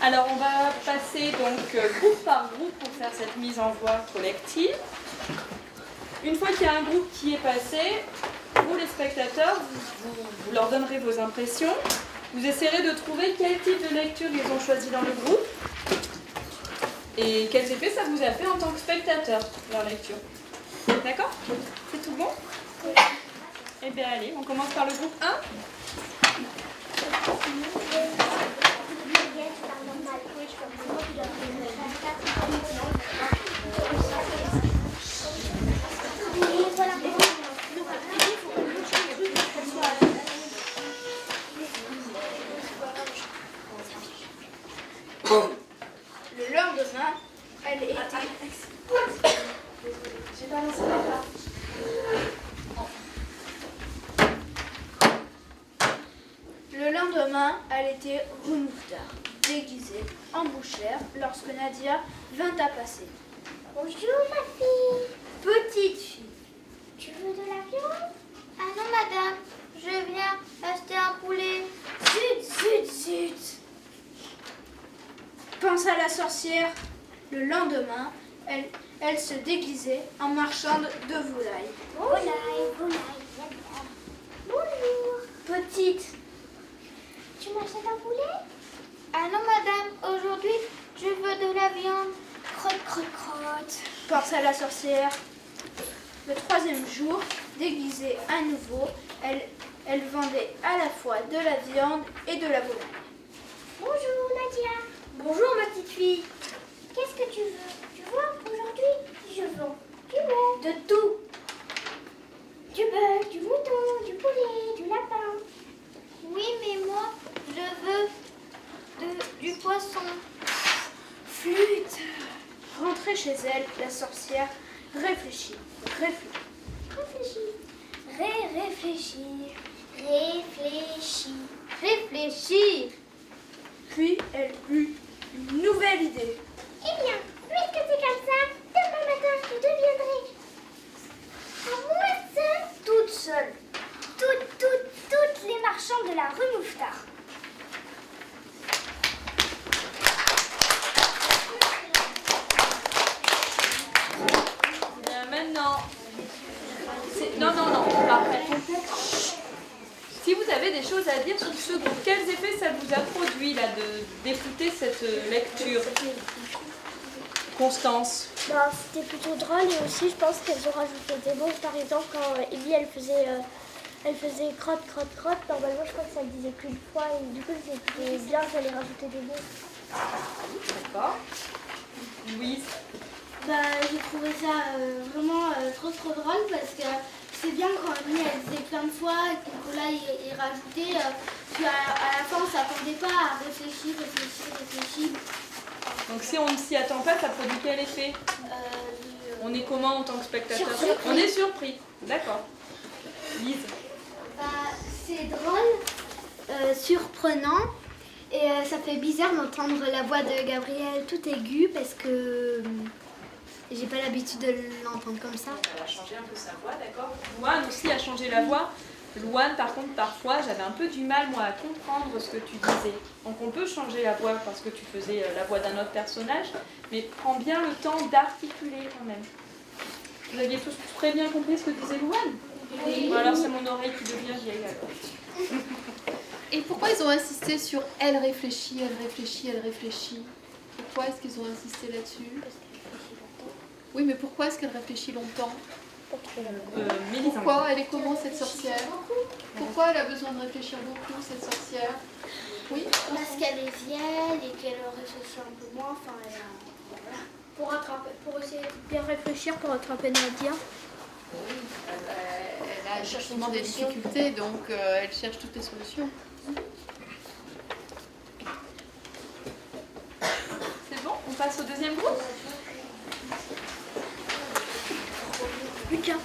Alors on va passer donc groupe par groupe pour faire cette mise en voix collective. Une fois qu'il y a un groupe qui est passé, vous les spectateurs, vous leur donnerez vos impressions. Vous essaierez de trouver quel type de lecture ils ont choisi dans le groupe et quels effets ça vous a fait en tant que spectateur, leur lecture. D'accord? C'est tout bon? Oui. Eh bien allez, on commence par le groupe 1. Le lendemain, elle était... J'ai pas lancé la carte. Le lendemain, elle était rue Mouffetard, déguisée en bouchère, lorsque Nadia vint à passer. Bonjour ma fille. Petite fille, Tu veux de la viande? Ah non madame, je viens acheter un poulet. zut, pensa la sorcière. Le lendemain, elle se déguisait en marchande de volailles. Volaille. Bonjour. Petite, Tu m'achètes un poulet? Ah non madame, aujourd'hui je veux de la viande. Crotte. pensa la sorcière. Le troisième jour, déguisée à nouveau, elle vendait à la fois de la viande et de la volaille. Bonjour Nadia. Bonjour ma petite fille. Qu'est-ce que tu veux? Tu vois, aujourd'hui je vends du lait, De tout. du bœuf, du mouton, du poulet, du lapin. Oui, mais moi je veux du poisson. Flûte. Rentrée chez elle, la sorcière réfléchit. Réfléchis. Puis elle eut une nouvelle idée. Eh bien, puisque c'est comme ça, demain matin, je deviendrai à moi seule, toute seule. Toutes les marchands de la rue Mouffetard. Bien, maintenant. Non, après. Si vous avez des choses à dire sur ce groupe, quels effets ça vous a produit là d'écouter cette lecture? Constance. Bah, c'était plutôt drôle et aussi je pense qu'elles ont rajouté des mots. Par exemple, quand Ellie elle faisait crotte, normalement je crois que ça le disait qu'une fois et du coup c'était bien qu'elle ait rajouté des mots. D'accord. Louise. Bah, j'ai trouvé ça vraiment trop drôle parce que c'est bien quand Annie elle disait plein de fois et que Nicolas il rajoutait puis à la fin on s'attendait pas à réfléchir. Donc si on ne s'y attend pas, ça produit quel effet? On est comment en tant que spectateur? Surpris. On est surpris. D'accord. Lise. Bah, c'est drôle, surprenant et ça fait bizarre d'entendre la voix de Gabriel tout aiguë parce que j'ai pas l'habitude de l'entendre comme ça. Elle a changé un peu sa voix, d'accord. Louane aussi a changé la voix. Louane, par contre, parfois, j'avais un peu du mal, moi, à comprendre ce que tu disais. Donc, on peut changer la voix parce que tu faisais la voix d'un autre personnage, mais prends bien le temps d'articuler quand même. Vous aviez tous très bien compris ce que disait Louane? Oui. Bon, alors, c'est mon oreille qui devient vieille, alors. Et pourquoi ils ont insisté sur elle réfléchit? Pourquoi est-ce qu'ils ont insisté là-dessus? Oui, mais pourquoi est-ce qu'elle réfléchit longtemps? Mélissa. Pourquoi elle est comment cette sorcière? Pourquoi elle a besoin de réfléchir beaucoup cette sorcière? Oui. Parce qu'elle est vieille et qu'elle réfléchit un peu moins. Enfin, Pour essayer de bien réfléchir pour rattraper Nadia. Elle a justement des difficultés, donc elle cherche toutes les solutions. C'est bon? On passe au deuxième groupe? Lucas.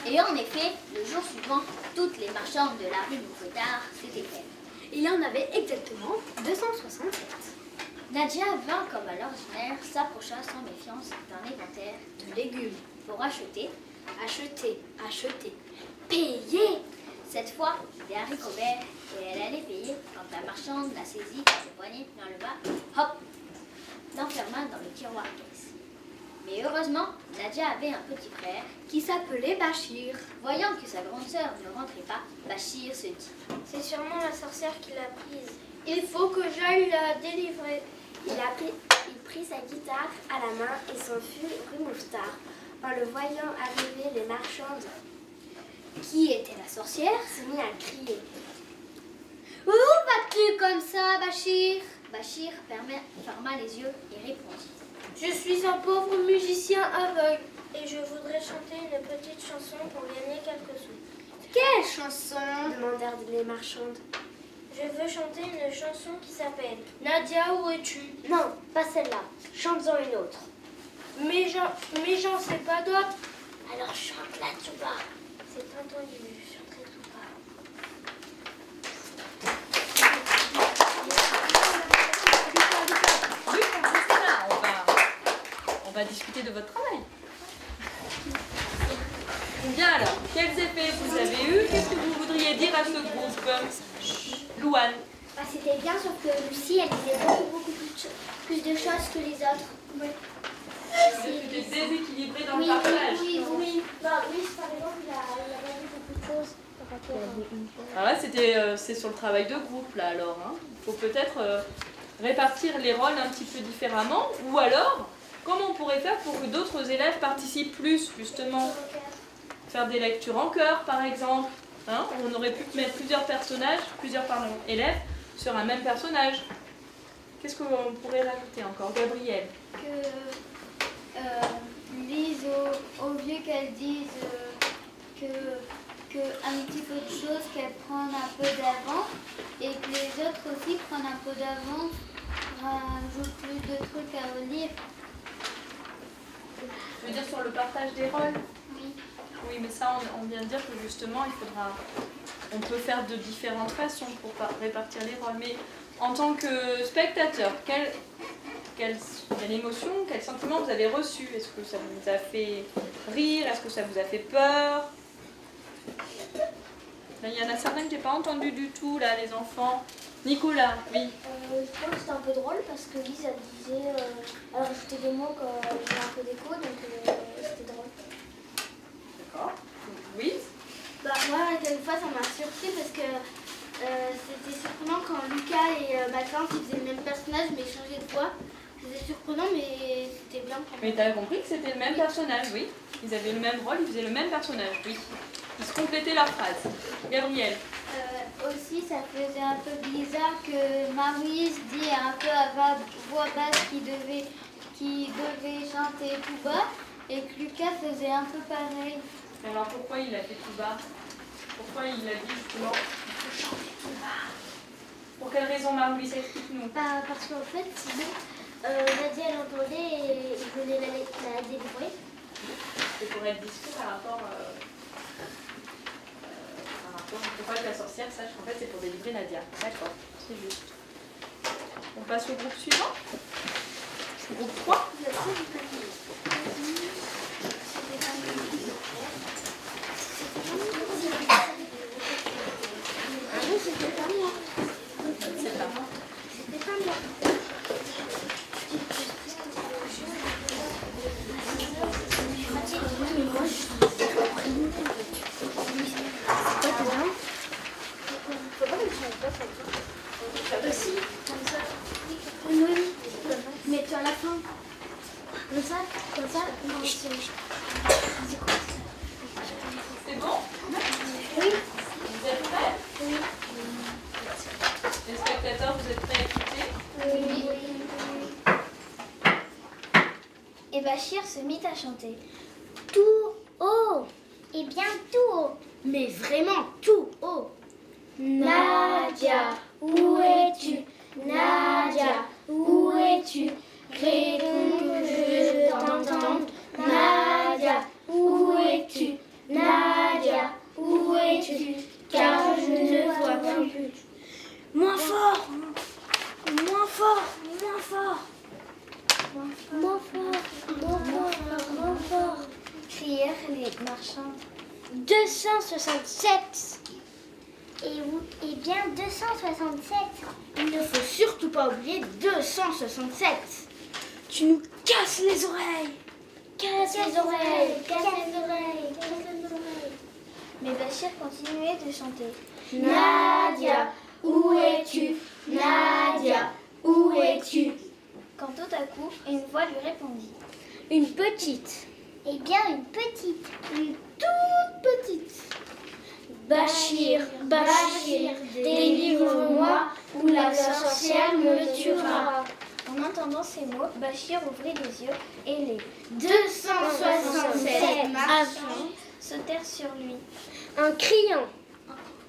Et en effet, le jour suivant, Toutes les marchandes de la rue Mouffetard s'étaient prêtes. Il y en avait exactement 267. Nadia vint comme à l'ordinaire, s'approcha sans méfiance d'un inventaire de légumes pour acheter, payer. Cette fois, des haricots verts et elle allait payer quand la marchande la saisit par ses poignets, l'enleva, hop, l'enferma dans le tiroir caisse. Mais heureusement, Nadia avait un petit frère. Qui s'appelait Bachir. Voyant que sa grande sœur ne rentrait pas, Bachir se dit: C'est sûrement la sorcière qui l'a prise. Il faut que j'aille la délivrer. Il prit sa guitare à la main et s'enfuit rue Mouffetard. En le voyant arriver, les marchandes, Qui était la sorcière? se mit à crier. Où vas-tu comme ça, Bachir? Bachir ferma les yeux et répondit: Je suis un pauvre musicien aveugle. Et je voudrais chanter une petite chanson pour gagner quelques sous. Quelle chanson? Demandèrent les marchandes. Je veux chanter une chanson qui s'appelle Nadia, où es-tu? Non, pas celle-là. Chante-en une autre. Mais j'en sais pas d'autre. Alors chante-la tout bas. C'est entendu, je chanterai tout bas. Restez là, on va discuter de votre travail. Bien alors, quels effets vous avez eus? Qu'est-ce que vous voudriez dire à ce groupe? Louane. Bah, c'était bien, sauf que Lucie, elle disait beaucoup plus de choses que les autres. Vous êtes déséquilibré dans le partage. Oui. Bah oui, par exemple, il a pas dit beaucoup de choses par rapport à... Alors là, c'est sur le travail de groupe, là, alors. Il faut peut-être répartir les rôles un petit peu différemment. Ou alors, comment on pourrait faire pour que d'autres élèves participent plus, justement? Faire des lectures en chœur, par exemple. On aurait pu mettre plusieurs élèves sur un même personnage. Qu'est-ce qu'on pourrait rajouter encore? Gabriel. Lise au lieu qu'elle dise que un petit peu de choses, qu'elle prenne un peu d'avance et que les autres aussi prennent un peu d'avance, rajoutent plus de trucs à relire. Je veux dire sur le partage des rôles? Oui. Oui, mais ça, on vient de dire que justement, on peut faire de différentes façons pour répartir les rôles. Mais en tant que spectateur, quelle émotion, quel sentiment vous avez reçu? Est-ce que ça vous a fait rire? Est-ce que ça vous a fait peur? Là, il y en a certains que j'ai pas entendu du tout, là, les enfants. Nicolas, oui. Je trouve que c'était un peu drôle parce que Lise, elle disait... elle rajoutait des mots quand il y avait un peu d'écho, donc c'était drôle. D'accord. Oui. Bah moi, quelquefois, ça m'a surpris parce que c'était surprenant quand Lucas et Maxence ils faisaient le même personnage mais ils changeaient de voix. C'était surprenant mais c'était bien. Mais tu as compris que c'était le même personnage, oui. Ils avaient le même rôle, ils faisaient le même personnage, oui. Ils se complétaient leurs phrases. Gabriel. Aussi, ça faisait un peu bizarre que Maryse dit un peu à voix basse qu'il devait chanter tout bas et que Lucas faisait un peu pareil. Alors pourquoi il a fait tout bas? Pourquoi il a dit justement il faut chanter tout bas? Pour quelle raison, Marie-Louise, explique-nous? Parce qu'en fait, sinon, Nadia, elle entendait et il venait la délivrer. C'est pour être discret par rapport il ne faut pas que la sorcière sache qu'en fait c'est pour délivrer Nadia. D'accord, c'est juste. On passe au groupe suivant. Groupe 3. C'était pas moi. C'est pas moi. C'était pas moi. Aussi, comme ça. Oui. Mais tu as la fin. Comme ça. Non, C'est bon? Oui. Vous êtes prêts? Oui. Les spectateurs, vous êtes prêts à écouter? Oui. Et Bachir se mit à chanter. Tout haut. Et bien tout haut. Mais vraiment tout haut. Nadia, où es-tu? Nadia, où es-tu? Réponds que je t'entende. Nadia, où es-tu? Nadia, où es-tu? marchande? 267. Eh bien, 267. Il ne faut surtout pas oublier 267. Tu nous casses les oreilles. Casse les oreilles, casse les oreilles, casse les oreilles. Mais Bachir continuait de chanter. Nadia, où es-tu? Nadia, où es-tu? Quand tout à coup, une voix lui répondit. Une petite. Eh bien, une petite. Une toute petite. Bachir, Bachir, délivre-moi ou la sorcière me tuera. En entendant ces mots, Bachir ouvrit les yeux et les 267 marchands sautèrent sur lui. En criant.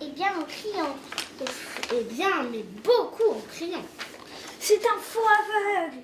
Eh bien, en criant. Eh bien, mais beaucoup en criant. C'est un faux aveugle.